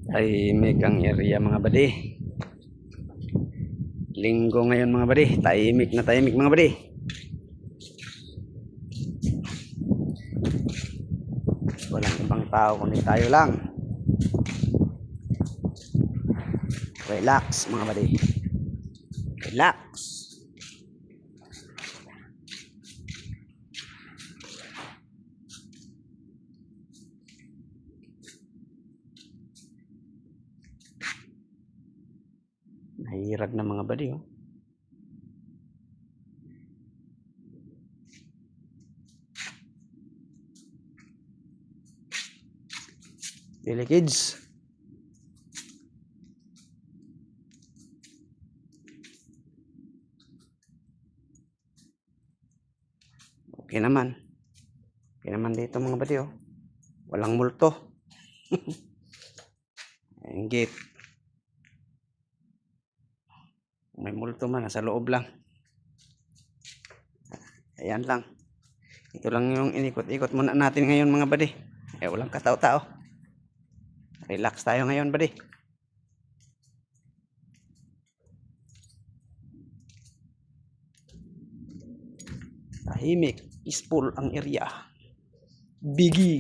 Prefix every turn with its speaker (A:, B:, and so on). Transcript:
A: Tahimik ang area mga badi. Linggo ngayon mga badi. Tahimik na tahimik mga badi. Walang ibang tao kundi tayo lang. Relax mga badi. Relax. Nahirag na mga badi oh. Dili kids. Okay naman. Okay naman dito mga badi oh. Walang multo. Ang gate. May multo man nasa loob lang. Ayan lang. Ito lang yung inikot-ikot muna natin ngayon mga badi. Walang katao-tao. Relax tayo ngayon badi. Tahimik, peaceful ang area. Biggie.